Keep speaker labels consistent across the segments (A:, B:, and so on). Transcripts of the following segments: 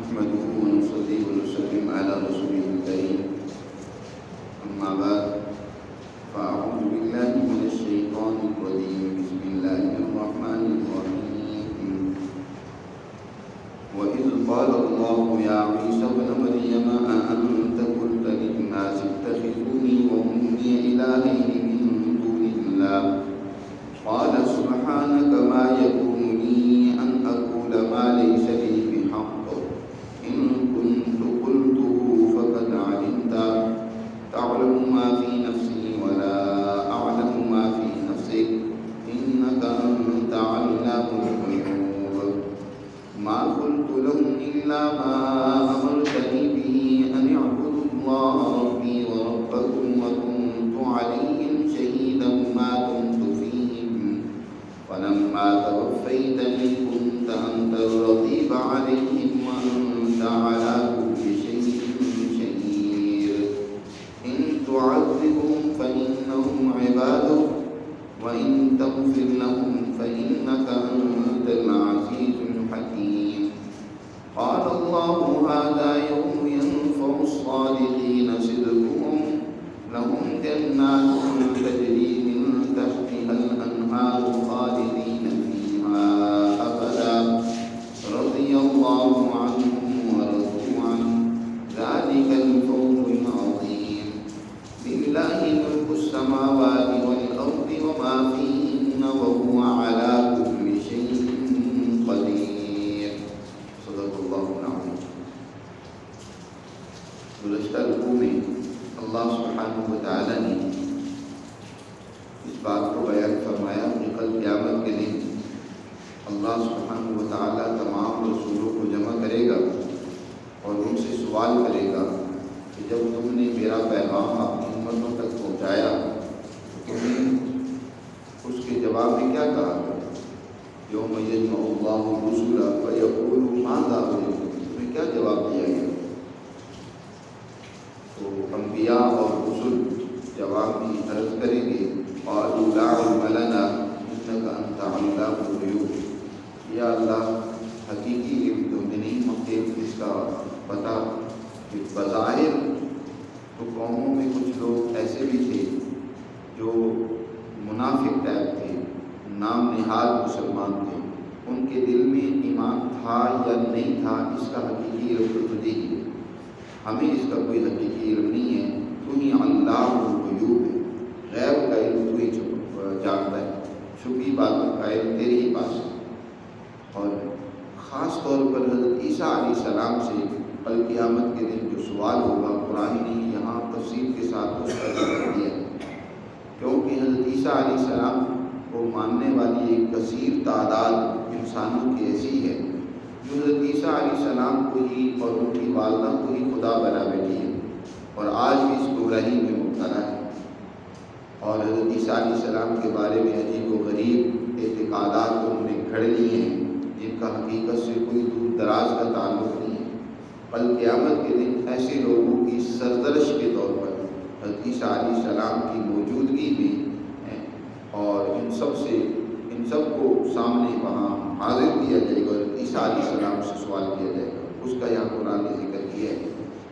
A: نحمده ونصلي ونسلم على رسوله الكريم أما بعد فأعوذ بالله من الشيطان الرجيم بسم الله الرحمن الرحيم وإذ قال الله يا عيسى ابن مريم أأنت قلت للناس اتخذوني وأمي إلهين من دون الله قال سبحانك ما يكون لي أن أقول ما ليس لي بحق إن كنت قلته فقد علمته تعلم ما في نفسي ولا أعلم ما في نفسك إنك أنت علام الغيوب ما قلت لهم إلا ما أمرتني به أن اعبدوا الله ربي وربكم وكنت عليهم شهيدا ما دمت فيهم فلما توفيتني كنت أنت الرقيب عليهم وأنت على كل شيء شهيد إن تعذبهم فإنهم عبادك وإن تغفر لهم فإنك أنت العزيز الحكيم قال الله هذا يوم ينفع الصادقين صدقهم لهم جنات تجري من تحتها الأنهار خالدين فيها أبدا رضي الله عنهم ورضوا عنه ذلك الفوز العظيم لله ملك السماوات والأرض وما فيهن وهو على كل شيء قدير صدق الله العظيم. گزشتہ رکوع میں اللہ سبحانہ و تعالیٰ نے اس بات کو بیان فرمایا کہ کل قیامت کے دن اللہ سبحانہ و تعالیٰ تمام رسولوں کو جمع کرے گا اور ان سے سوال کرے گا کہ جب تم نے میرا پیغام اپنی امتوں تک پہنچایا تو تم نے اس کے جواب میں کیا کہا؟ یوم یجمع اللہ الرسل فیقول ماذا اجبتم، تمہیں کیا جواب دیا گیا؟ تو انبیاء اور رسل جواب میں عرض کریں گے قالوا لا علم لنا انک انت علام الغیوب، یا اللہ حقیقی علم تو نہیں مختلف اس کا پتہ کہ بظاہر تو قوموں میں کچھ لوگ ایسے بھی تھے جو منافق ٹائپ تھے، نام نہاد مسلمان تھے، ان کے دل میں ایمان تھا یا نہیں تھا اس کا حقیقی علم تو تجھے ہی ہے، ہمیں اس کا کوئی حقیقی علم نہیں ہے، تو ہی علام الغیوب ہے، غیب کا علم تو ہی جانتا ہے، چھپی باتوں کا علم تیرے ہی پاس ہے۔ اور خاص طور پر حضرت عیسیٰ علیہ السلام سے کل قیامت کے دن جو سوال ہوگا قرآن نے یہاں تفصیل کے ساتھ اس کا ذکر دیا ہے، کیونکہ حضرت عیسیٰ علیہ السلام کو ماننے والی ایک کثیر تعداد انسانوں کی ایسی ہے جو حضرت عیسیٰ علیہ السلام کو ہی اور ان کی والدہ کو ہی خدا بنا بیٹھی ہے اور آج بھی اس گمراہی میں مبتلا ہے، اور حضرت عیسیٰ علیہ السلام کے بارے میں عجیب و غریب اعتقادات انہوں نے گھڑ لی ہیں جن کا حقیقت سے کوئی دور دراز کا تعلق نہیں ہے۔ کل قیامت کے دن ایسے لوگوں کی سرزنش کے طور پر حضرت عیسیٰ علیہ السلام کی موجودگی میں ہے اور ان سب کو سامنے وہاں حاضر کیا جائے گا اور عیسیٰ علیہ السلام سے سوال کیا جائے گا، اس کا یہاں قرآن نے ذکر کیا ہے۔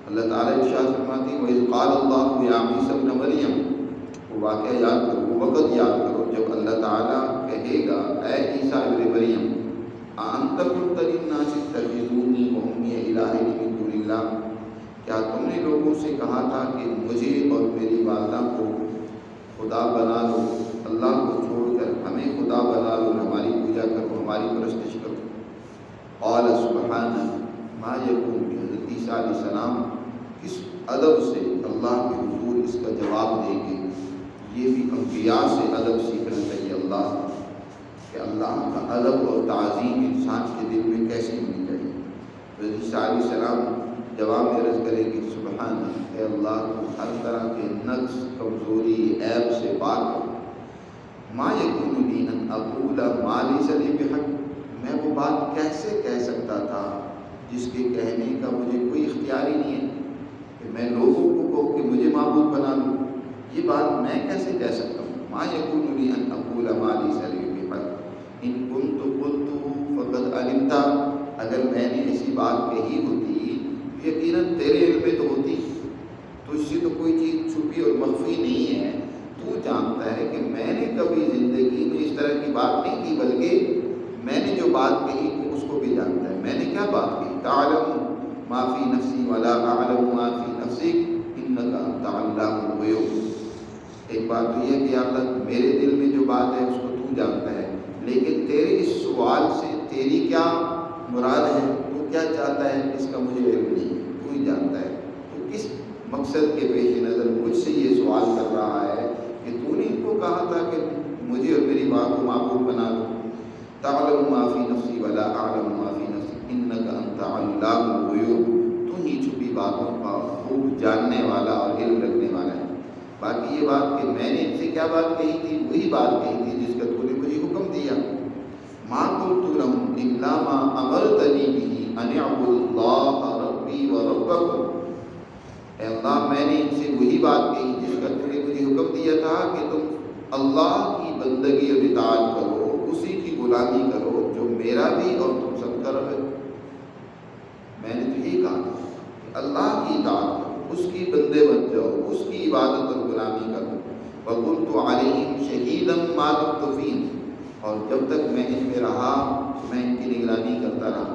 A: اللہ تعالیٰ ارشاد فرماتے ہیں وَإِذْ قَالَ اللَّهُ يَا عِيسَى ابْنَ مَرْيَمَ، وہ واقعہ یاد کرو، وہ وقت یاد کرو جب اللہ تعالیٰ کہے گا اے عیسیٰ ابن مریم أَأَنْتَ قُلْتَ لِلنَّاسِ اتَّخِذُونِي وَأُمِّيَ إِلَٰهَيْنِ مِن دُونِ اللَّهِ، کیا تم نے لوگوں سے کہا تھا کہ مجھے اور میری والدہ کو خدا بنا لو، اللہ کو چھوڑ کر ہمیں خدا بنا لو، ہماری پوجا کرو، ہماری پرستش کرو؟ قال سبحانہ ما یکون لی، حضرت عیسیٰ علیہ السلام کس ادب سے اللہ کے حضور اس کا جواب دیں گے؟ یہ بھی انبیاء سے ادب سیکھنا چاہیے اللہ کہ اللہ کا ادب اور تعظیم انسان کے دل میں کیسی ہونی چاہیے۔ حضرت عیسیٰ علیہ السلام جواب میں عرض کرے گی سبحان اے اللہ تو ہر طرح کے نقص، کمزوری، عیب سے پاک ہو۔ ما یکون لی ان اقول ما لیس لی بحق، میں وہ بات کیسے کہہ سکتا تھا جس کے کہنے کا مجھے کوئی اختیار ہی نہیں ہے کہ میں لوگوں کو کہوں کہ مجھے معبود بنا لوں، یہ بات میں کیسے کہہ سکتا ہوں؟ ما یکون لی ان اقول ما لیس لی بحق ان کنت قلتہ فقد علمتہ، اگر میں نے ایسی بات کہی ہوتی یقیناً تیرے علم میں تو ہوتی، تجھ سے تو کوئی چیز چھپی اور مخفی نہیں ہے، تو جانتا ہے کہ میں نے کبھی زندگی میں اس طرح کی بات نہیں کی، بلکہ میں نے جو بات کہی تو اس کو بھی جانتا ہے میں نے کیا بات کہی۔ تعلم ما فی نفسی ولا اعلم ما فی نفسک انک انت علام الغیوب۔ ایک بات تو یہ کہ اللہ میرے دل میں جو بات ہے اس کو تو جانتا ہے، لیکن تیرے اس سوال سے تیری کیا مراد ہے، تو کیا چاہتا ہے، اس کا مجھے علم نہیں ہے، تو ہی جانتا ہے۔ تو کس مقصد کے پیش نظر مجھ سے یہ سوال کر رہا ہے کہ تو نے ان کو کہا تھا کہ مجھے اور میری بات کو معبود بنا لو۔ تعلم ما فی نفسی ولا اعلم ما فی نفسی انک انت علام الغیوب، تو ہی چھپی باتوں کا خوب جاننے والا اور علم رکھنے والا ہے۔ باقی یہ بات کہ میں نے ان سے کیا بات کہی تھی، وہی بات کہی تھی جس کا تو نے مجھے حکم دیا۔ ما قلت لهم الا ما امرتنی به ان اعبدوا اللہ ربی و ربکم۔ اے اللہ میں نے ان سے وہی بات کہی جس کا تو نے مجھے حکم دیا تھا کہ تم اللہ کی بندگی اور اطاعت کرو، اسی کی غلامی کرو جو میرا بھی اور تم سب کا رب ہے۔ میں نے تو یہی کہا تھا کہ اللہ کی اطاعت کرو، اس کی بندے بن جاؤ، اس کی عبادت اور غلامی کرو۔ وَكُنْتُ عَلَيْهِمْ شَهِيدًا مَا دُمْتُ فِيهِمْ، اور جب تک میں ان میں رہا میں ان کی نگرانی کرتا رہا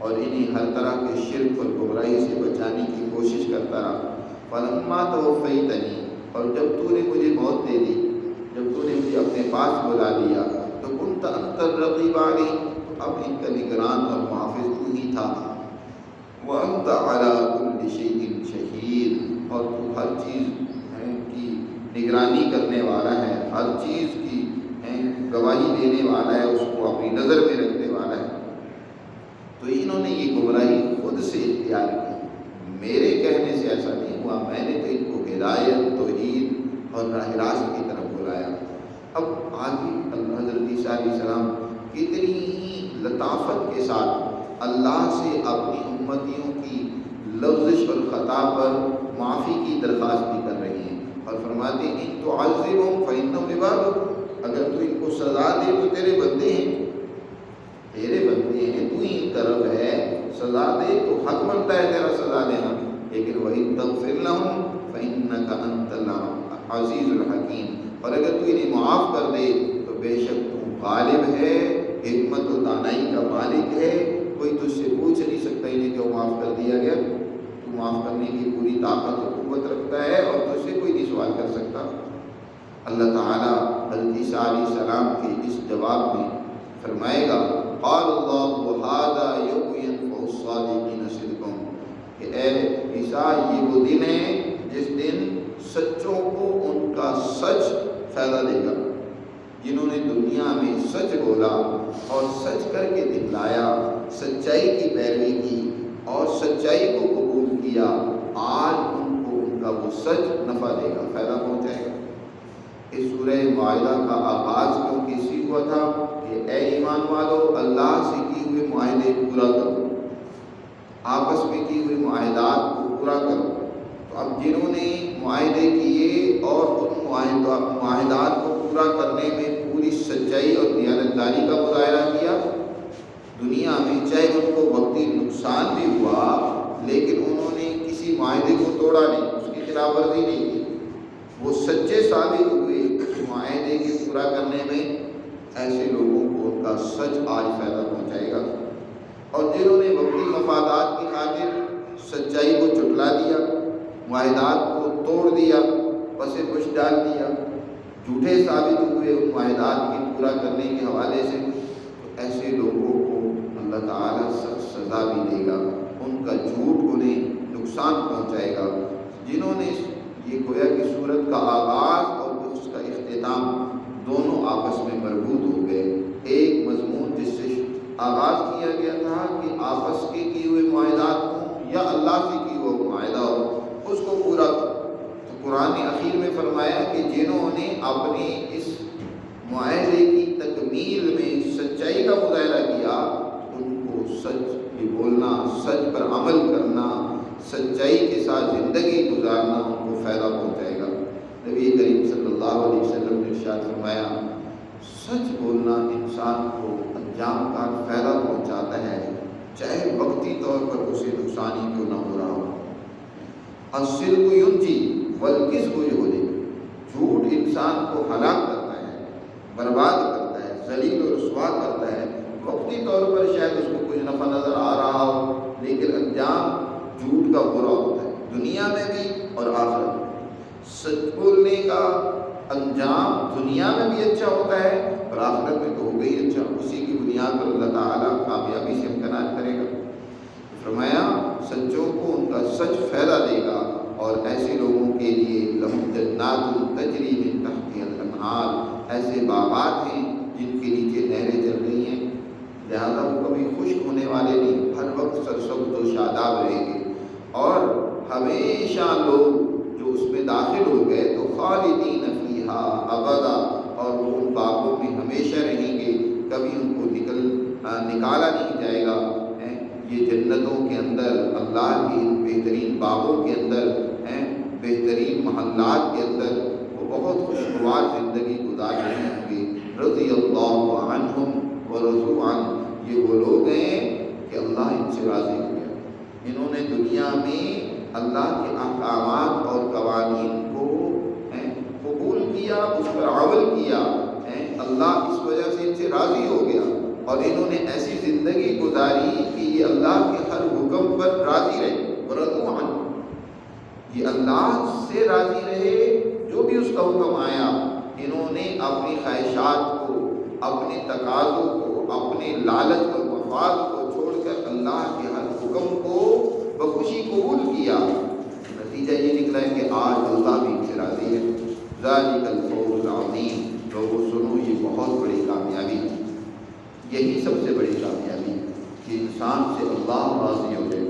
A: اور انہیں ہر طرح کے شرک اور گمراہی سے بچانے کی کوشش کرتا رہا۔ فَلَمَّا تَوَفَّيْتَنِي، اور جب تو نے مجھے موت دے دی، جب تو نے مجھے اپنے پاس بلا لیا، تو كُنْتَ أَنْتَ الرَّقِيبَ عَلَيْهِمْ، تو اب ان کا نگران اور محافظ تو ہی تھا۔ وَأَنْتَ عَلَىٰ كُلِّ شَيْءٍ شَهِيدٌ، اور تو ہر چیز کی نگرانی کرنے والا ہے، ہر چیز کی گواہی دینے والا ہے، اس کو اپنی نظر میں رکھنے والا ہے۔ تو انہوں نے یہ گمراہی خود سے اختیار کی، میرے کہنے سے ایسا نہیں ہوا، میں نے تو ان کو ہدایت، توحید اور راہ راست کی طرف بلایا۔ اب آگے حضرت عیسیٰ علیہ السلام کتنی ہی لطافت کے ساتھ اللہ سے اپنی امتیوں کی لغزش اور خطا پر معافی کی درخواست بھی کر رہی ہیں، اور فرماتے ہیں ان تعذبہم فإنہم عبادک، اگر تو ان کو سزا دے تو تیرے بندے ہیں، تیرے بندے ہیں، تو ہی ان کا رب ہے، سزا دے تو حق بنتا ہے تیرا سزا دینا، لیکن وَإِن تَغْفِرْ لَهُمْ فَإِنَّكَ أَنْتَ الْعَزِيزُ الْحَكِيمُ، اور اگر تو انہیں معاف کر دے تو بے شک تو غالب ہے، حکمت و دانائی کا مالک ہے، کوئی تجھ سے پوچھ نہیں سکتا انہیں کیوں معاف کر دیا گیا، تو معاف کرنے کی پوری طاقت و قوت رکھتا ہے اور تجھ سے کوئی نہیں سوال کر سکتا۔ اللہ تعالیٰ حضرت عیسیٰ علیہ السلام کے اس جواب میں فرمائے گا قال اللہ وَهَذَا يَوْمُ يَنفَعُ الصَّادِقِينَ صِدْقُهُمْ، کہ اے عیسیٰ یہ وہ دن ہے جس دن سچوں کو ان کا سچ فائدہ دے گا، جنہوں نے دنیا میں سچ بولا اور سچ کر کے دکھلایا، سچائی کی پیروی کی اور سچائی کو قبول کیا، آج ان کو ان کا وہ سچ نفع دے گا، فائدہ پہنچائے گا۔ اس سورہ معاہدہ کا آغاز کیونکہ اسی ہوا تھا کہ اے ایمان والو اللہ سے کی ہوئے معاہدے پورا کرو، آپس میں کی ہوئے معاہدات کو پورا کرو۔ تو اب جنہوں نے معاہدے کیے اور ان معاہدات کو پورا کرنے میں پوری سچائی اور دیانتداری کا مظاہرہ کیا، دنیا میں چاہے ان کو وقتی نقصان بھی ہوا لیکن انہوں نے کسی معاہدے کو توڑا نہیں، اس کی خلاف ورزی نہیں کی، وہ سچے ثابت ہوئے اس معاہدے کے پورا کرنے میں، ایسے لوگوں کو ان کا سچ آج فائدہ پہنچائے گا۔ اور جنہوں نے وقتی مفادات کی خاطر سچائی کو جھٹلا دیا، معاہدات کو توڑ دیا، پس پش ڈال دیا، جھوٹے ثابت ہوئے ان معاہدات کے پورا کرنے کے حوالے سے، تو ایسے لوگوں کو اللہ تعالیٰ سخت سزا بھی دے گا، ان کا جھوٹ انہیں نقصان پہنچائے گا۔ جنہوں نے یہ گویا کہ سورت کا آغاز اور اس کا اختتام دونوں آپس میں مربوط ہو گئے، ایک مضمون جس سے آغاز کیا گیا تھا کہ آپس کے کیے ہوئے معاہدات ہوں یا اللہ سے کی ہوا معاہدہ ہو اس کو پورا کرو، تو قرآن نے اخیر میں فرمایا کہ جنہوں نے اپنے اس معاہدے کی تکمیل میں سچائی کا مظاہرہ کیا ان کو سچ بھی بولنا، سچ پر عمل کرنا، سچائی کے ساتھ زندگی گزارنا ان کو فائدہ پہنچائے گا۔ نبی کریم صلی اللہ علیہ وسلم نے ارشاد فرمایا سچ بولنا انسان کو انجام کا فائدہ پہنچاتا ہے، چاہے وقتی طور پر اسے نقصان ہی کیوں نہ ہو رہا ہو۔ الصدق ینجی والکذب یہلک، جھوٹ انسان کو ہلاک کرتا ہے، برباد کرتا ہے، ذلیل و رسوا کرتا ہے۔ وقتی طور پر شاید اس کو کچھ نفع نظر آ رہا ہو، لیکن انجام جھوٹ کا برا ہوتا ہے، دنیا میں بھی اور آخرت میں۔ سچ بولنے کا انجام دنیا میں بھی اچھا ہوتا ہے اور آخرت میں تو ہوگا ہی اچھا۔ اسی کی بنیاد پر اللہ تعالیٰ کامیابی سے امکنان کرے گا۔ فرمایا سچوں کو ان کا سچ فائدہ دے گا، اور ایسے لوگوں کے لیے لہم جنات تجری من تحتہا الانہار، ایسے باغات ہیں جن کے نیچے نہریں چل رہی ہیں، لہذا وہ کبھی خشک ہونے والے نہیں، ہر وقت سرسبز و شاداب رہیں گے، اور ہمیشہ لوگ جو اس میں داخل ہو گئے تو خالدین فیہا ابدا، اور وہ ان باغوں میں ہمیشہ رہیں گے، کبھی ان کو نکالا نہیں جائے گا۔ یہ جنتوں کے اندر، اللہ کی ان بہترین باغوں کے اندر، بہترین محلات کے اندر وہ بہت خوشگوار زندگی گزار رہے ہوں گے۔ رضی اللہ عنہم ورضوا عنہ، یہ وہ لوگ ہیں کہ اللہ ان سے راضی ہو گیا۔ انہوں نے دنیا میں اللہ کے احکامات اور قوانین کو قبول کیا، اس پر عمل کیا، اللہ اس وجہ سے ان سے راضی ہو گیا، اور انہوں نے ایسی زندگی گزاری کہ یہ اللہ کے ہر حکم پر راضی رہے۔ ورضوا عنہ، یہ اللہ سے راضی رہے، جو بھی اس کا حکم آیا انہوں نے اپنی خواہشات کو، اپنے تقاضوں کو، اپنے لالچ اور مفاد کو چھوڑ کر اللہ کے ہر حکم کو بخوشی قبول کیا۔ نتیجہ یہ نکلا ہے کہ آج اللہ بھی ان سے راضی ہے۔ ذالک الفوز العظیم، لوگوں سنو یہ بہت بڑی کامیابی ہے، یہی سب سے بڑی کامیابی ہے کہ انسان سے اللہ راضی ہو جائے،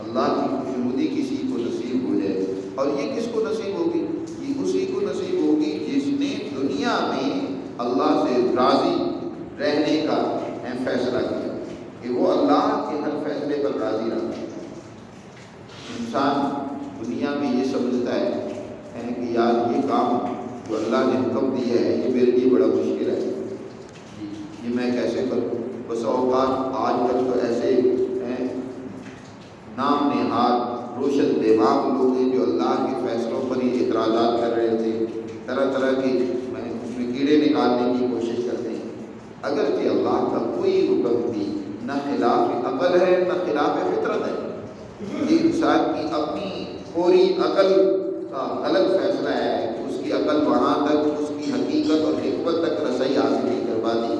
A: اللہ کی خوشنودی کسی کو نصیب ہو جائے۔ اور یہ کس کو نصیب ہوگی؟ یہ اسی کو نصیب ہوگی جس نے دنیا میں اللہ سے راضی رہنے کا فیصلہ کیا، کہ وہ اللہ کے ہر فیصلے پر راضی رہتا ہے۔ انسان دنیا میں یہ سمجھتا ہے کہ یار یہ کام جو اللہ نے حکم دیا ہے یہ میرے لیے بڑا مشکل ہے، یہ میں کیسے کروں۔ بس اوقات آج کل تو ایسے نام نہاد روشن دماغ لوگ ہیں جو اللہ کے فیصلوں پر ہی اعتراضات کر رہے تھے، طرح طرح کی اس میں کیڑے نکالنے کی کوشش کرتے ہیں، اگرچہ اللہ کا کوئی حکم بھی نہ خلاف عقل ہے نہ خلاف فطرت ہے۔ یہ انسان کی اپنی پوری عقل کا غلط فیصلہ ہے کہ اس کی عقل وہاں تک اس کی حقیقت اور حکمت تک رسائی حاصل نہیں کر پاتی،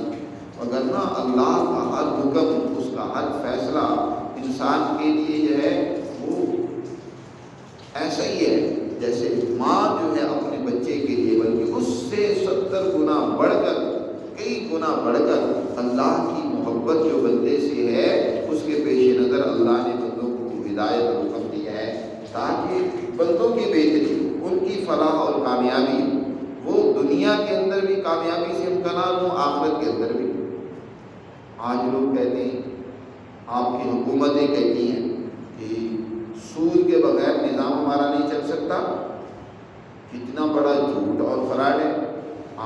A: وگرنہ اللہ کا ہر حکم، اس کا ہر فیصلہ انسان کے لیے جو ہے وہ ایسا ہی ہے جیسے ماں جو ہے اپنے بچے کے لیے، بلکہ اس سے 70 گنا بڑھ کر، کئی گنا بڑھ کر اللہ کی محبت جو بندے سے ہے، اس کے پیش نظر اللہ نے بندوں کو ہدایت اور حکم دیا ہے تاکہ بندوں کی بہتری، ان کی فلاح اور کامیابی، وہ دنیا کے اندر بھی کامیابی سے امکنان ہو، آخرت کے اندر بھی۔ آج لوگ کہتے ہیں، آپ کی حکومتیں کہتی ہیں کہ سود کے بغیر نظام ہمارا نہیں چل سکتا۔ کتنا بڑا جھوٹ اور فراڈ ہے۔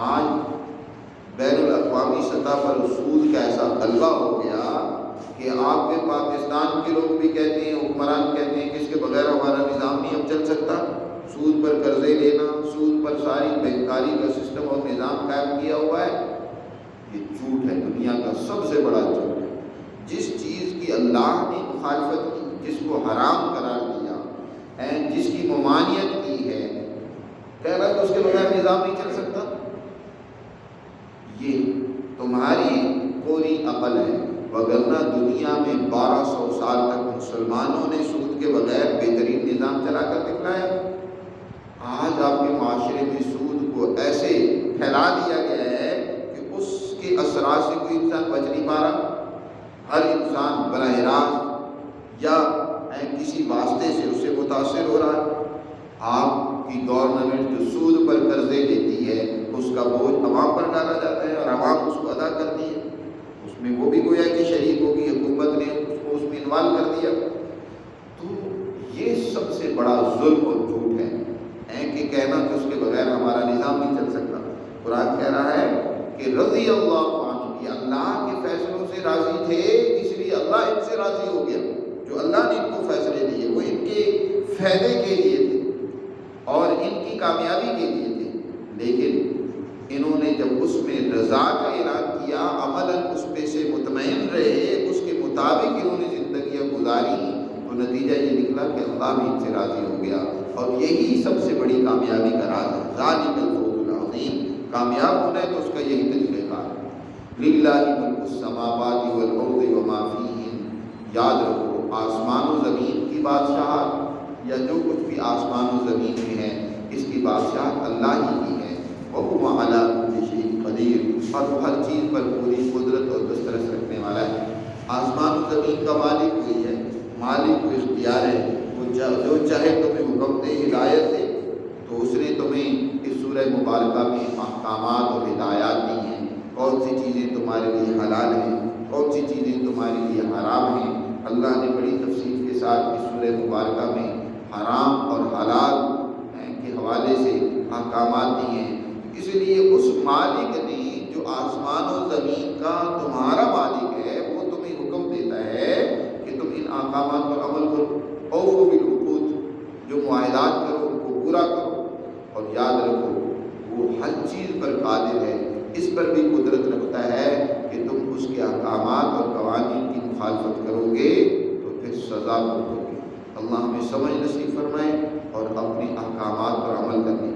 A: آج بین الاقوامی سطح پر سود کا ایسا غلبہ ہو گیا کہ آپ کے پاکستان کے لوگ بھی کہتے ہیں، حکمران کہتے ہیں کہ اس کے بغیر ہمارا نظام نہیں اب چل سکتا۔ سود پر قرضے لینا، سود پر ساری بینکاری کا سسٹم اور نظام قائم کیا ہوا ہے، یہ جھوٹ ہے، دنیا کا سب سے بڑا جھوٹ ہے۔ جس چیز کی اللہ نے مخالفت کی، جس کو حرام قرار دیا ہے، جس کی ممانعت کی ہے، کہہ رہا کہ اس کے بغیر نظام نہیں چل سکتا، یہ تمہاری پوری عقل ہے، وگرنہ دنیا میں 1200 سال تک مسلمانوں نے سود کے بغیر بہترین نظام چلا کر دکھلایا۔ آج آپ کے معاشرے میں سود کو ایسے پھیلا دیا گیا ہے کہ اس کے اثرات سے کوئی انسان بچ نہیں پا رہا۔ ہر انسان براہ راست یا کسی واسطے سے اس سے متاثر ہو رہا ہے۔ آپ کی گورنمنٹ جو سود پر قرضے لیتی ہے، اس کا بوجھ عوام پر ڈالا جاتا ہے اور عوام اس کو ادا کرتی ہے، اس میں وہ بھی گویا کہ شریک ہوگی، حکومت نے اس کو اس میں انوالو کر دیا۔ تو یہ سب سے بڑا ظلم اور جھوٹ ہے کہ کہنا کہ اس کے بغیر ہمارا نظام نہیں چل سکتا۔ قرآن کہہ رہا ہے کہ رضی اللہ عنہ، یہ اللہ کے فیصلوں سے راضی تھے، اس لیے کہ اللہ ان سے راضی ہو گیا، جو اللہ نے ان کو فیصلے دیے وہ ان کے فائدے کے لیے تھے اور ان کی کامیابی کے لیے تھے، لیکن انہوں نے جب اس میں رضا کا اعلان کیا، عملاً اس پہ سے مطمئن رہے، اس کے مطابق انہوں نے زندگیاں گزاری، تو نتیجہ یہ نکلا کہ اللہ بھی ان سے راضی ہو گیا۔ اور یہی سب سے بڑی کامیابی کا راز ہے، ذالک الفوز العظیم۔ کامیاب ہونا ہے تو اس کا یہی طریقہ کار ہے۔ للہ ملک السماوات والارض وما فیہن، یاد رکھو آسمان و زمین کی بادشاہت یا جو کچھ بھی آسمان و زمین میں ہے اس کی بادشاہت اللہ ہی کی ہے۔ وَهُوَ عَلَىٰ كُلِّ شَيْءٍ قَدِيرٌ، اور وہ ہر چیز پر پوری قدرت اور دسترس رکھنے والا ہے۔ آسمان و زمین کا مالک وہی ہے، مالک کو اختیار ہے، وہ جو چاہے تمہیں حکم دے، ہدایت دے۔ تو اس نے تمہیں اس سورہ مبارکہ میں احکامات اور ہدایات دی ہیں، کون سی چیزیں تمہارے لیے حلال ہیں، کون سی چیزیں تمہارے لیے حرام ہیں۔ اللہ نے بڑی تفصیل کے ساتھ اس سورہ مبارکہ میں حرام اور حلال کے حوالے سے احکامات دیے ہیں۔ اس لیے اس مالک نے جو آسمان و زمین کا تمہارا مالک ہے وہ تمہیں حکم دیتا ہے کہ تم ان احکامات پر عمل کرو، اوفوا بالعقود، جو معاہدات کرو ان کو پورا کرو، اور یاد رکھو وہ ہر چیز پر قادر ہے، اس پر بھی قدرت رکھتا ہے کہ تم اس کے احکامات اور قوانین کی مخالفت کرو گے تو پھر سزا بھگتو گے۔ اللہ ہمیں سمجھ نصیب فرمائے اور اپنے احکامات پر عمل کرنے